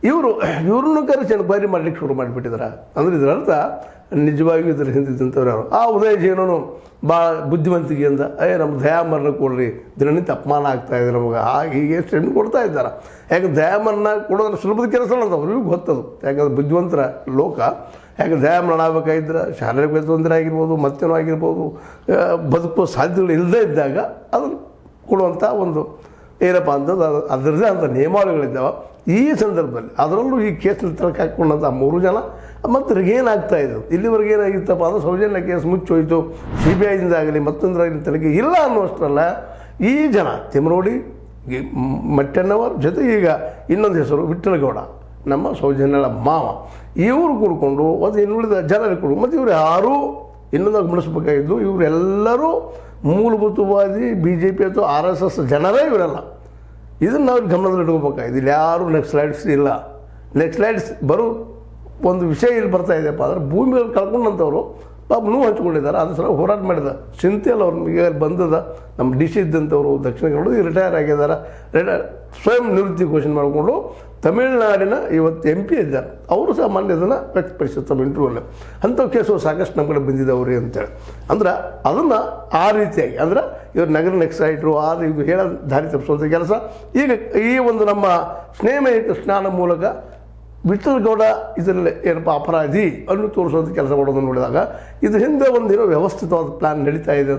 ಇವ್ರನ್ನೂ ಕರೆಸಿ ಎನ್ಕ್ವೈರಿ ಮಾಡ್ಲಿಕ್ಕೆ ಶುರು ಮಾಡಿಬಿಟ್ಟಿದ್ದಾರೆ. ಅಂದರೆ ಇದರ ಅರ್ಥ ನಿಜವಾಗಿಯೂ ಇದ್ರ ಹಿಂದಿದ್ದಂಥವ್ರು ಯಾರು ಆ ಉದಯ ಜೀವನನು ಭಾಳ ಬುದ್ಧಿವಂತಿಕೆಯಿಂದ ನಮ್ಮ ದಯಾಮರಣ ಕೊಡ್ರಿ, ದಿನನಿತ್ಯ ಅಪಮಾನ ಆಗ್ತಾಯಿದೆ ನಮಗೆ ಹೀಗೆ ಎಷ್ಟು ಹೆಣ್ಣು ಕೊಡ್ತಾ ಇದ್ದಾರೆ. ಯಾಕೆ ದಯಾಮರಣ ಕೊಡೋದ್ರೆ ಸುಲಭದ ಕೆಲಸ ಅಂತ ಅವ್ರಿಗೂ ಗೊತ್ತದು. ಯಾಕಂದ್ರೆ ಬುದ್ಧಿವಂತರ ಲೋಕ. ಯಾಕೆ ದಯಾಮರಣ ಆಗಬೇಕಾಗಿದ್ರೆ ಶಾರೀರಿಕ ತೊಂದರೆ ಆಗಿರ್ಬೋದು, ಮತ್ತೇನೋ ಆಗಿರ್ಬೋದು, ಬದುಕುವ ಸಾಧ್ಯತೆಗಳು ಇಲ್ಲದೇ ಇದ್ದಾಗ ಅದನ್ನು ಕೊಡುವಂಥ ಒಂದು ಏನಪ್ಪ ಅಂತಂದು ಅದರದ್ದೇ ಅಂತ ನಿಯಮಾವಳಿಗಳಿದ್ದಾವೆ. ಈ ಸಂದರ್ಭದಲ್ಲಿ ಅದರಲ್ಲೂ ಈ ಕೇಸ್ನಲ್ಲಿ ತಳಕ್ಕೆ ಹಾಕ್ಕೊಂಡಂಥ 3 ಜನ ಮತ್ತು ಏನಾಗ್ತಾಯಿದ್ದು ಇಲ್ಲಿವರೆಗೆ ಏನಾಗಿತ್ತಪ್ಪ ಅಂದರೆ ಸೌಜನ್ಯ ಕೇಸ್ ಮುಚ್ಚೋಯ್ತು, CBIದಿಂದ ಆಗಲಿ ಮತ್ತೊಂದರಾಗಲಿ ತನಿಖೆ ಇಲ್ಲ ಅನ್ನುವಷ್ಟರಲ್ಲ ಈ ಜನ ತಿಮರೋಡಿ ಮಟ್ಟಣ್ಣವರ ಜೊತೆ ಈಗ ಇನ್ನೊಂದು ಹೆಸರು ವಿಠ್ಠಲಗೌಡ, ನಮ್ಮ ಸೌಜನ್ಯಳ ಮಾವ, ಇವರು ಕೂಡ್ಕೊಂಡು ಮತ್ತು ಇನ್ನುಳಿದ ಜನರಿಗೆ ಕೊಡು ಮತ್ತು ಇವರು ಯಾರೂ ಇನ್ನೊಂದು ಗಮನಿಸಬೇಕಾಗಿದ್ದು ಇವರೆಲ್ಲರೂ ಮೂಲಭೂತವಾದಿ BJP ಅಥವಾ RSS ಜನರೇ ಇವರೆಲ್ಲ. ಇದನ್ನು ನಾವು ಗಮನದಲ್ಲಿ ಇಟ್ಕೋಬೇಕಾಗಿದೆ. ಇಲ್ಲಿ ಯಾರು ನೆಕ್ಸ್ಲೈಟ್ಸ್ ಇಲ್ಲ. ನೆಕ್ಸ್ಲೈಟ್ಸ್ ಬರೋ ಒಂದು ವಿಷಯ ಇಲ್ಲಿ ಬರ್ತಾ ಇದೆಯಪ್ಪ ಅಂದರೆ ಭೂಮಿಯಲ್ಲಿ ಕಳ್ಕೊಂಡಂಥವ್ರು ಪಾಪ ನೋವು ಹಂಚ್ಕೊಂಡಿದ್ದಾರೆ. ಅದ್ರ ಸಲ ಹೋರಾಟ ಮಾಡಿದ ಚಿಂತೆಯಲ್ಲಿ ಅವ್ರ ಈಗ ಬಂದದ ನಮ್ಮ DC ಇದ್ದಂಥವ್ರು ದಕ್ಷಿಣ ಕನ್ನಡ ರಿಟೈರ್ ಆಗಿದ್ದಾರೆ. ಸ್ವಯಂ ನಿವೃತ್ತಿ ಘೋಷಣೆ ಮಾಡಿಕೊಂಡು ತಮಿಳುನಾಡಿನ ಇವತ್ತು MP ಇದ್ದಾರೆ. ಅವರು ಸಹ ಮಾನ್ಯ ಅದನ್ನು ವ್ಯಕ್ತಪಡಿಸಿದ್ರು ತಮ್ಮ ಇಂಟರ್ವ್ಯೂಲ್ಲಿ. ಅಂಥ ಕೇಸು ಸಾಕಷ್ಟು ನಮ್ಮ ಕಡೆ ಬಂದಿದ್ದವ್ರಿ ಅಂತೇಳಿ. ಅಂದ್ರೆ ಅದನ್ನು ಆ ರೀತಿಯಾಗಿ ಅಂದ್ರೆ ಇವರು ನಗರ ನೆಕ್ಸೈಟ್ರು ಇದು ಹೇಳೋ ದಾರಿ ತಪ್ಪಿಸುವಂಥ ಕೆಲಸ ಈಗ ಈ ಒಂದು ನಮ್ಮ ಸ್ನೇಹಮಯ ಕೃಷ್ಣನ ಮೂಲಕ ವಿಠ್ಠಲಗೌಡ ಇದರಲ್ಲಿ ಏನಪ್ಪ ಅಪರಾಧಿ ಅನ್ನು ತೋರಿಸುವಂಥ ಕೆಲಸ ಮಾಡೋದನ್ನು ನೋಡಿದಾಗ ಇದು ಹಿಂದೆ ಒಂದಿರೋ ವ್ಯವಸ್ಥಿತವಾದ ಪ್ಲ್ಯಾನ್ ನಡೀತಾ ಇದೆ.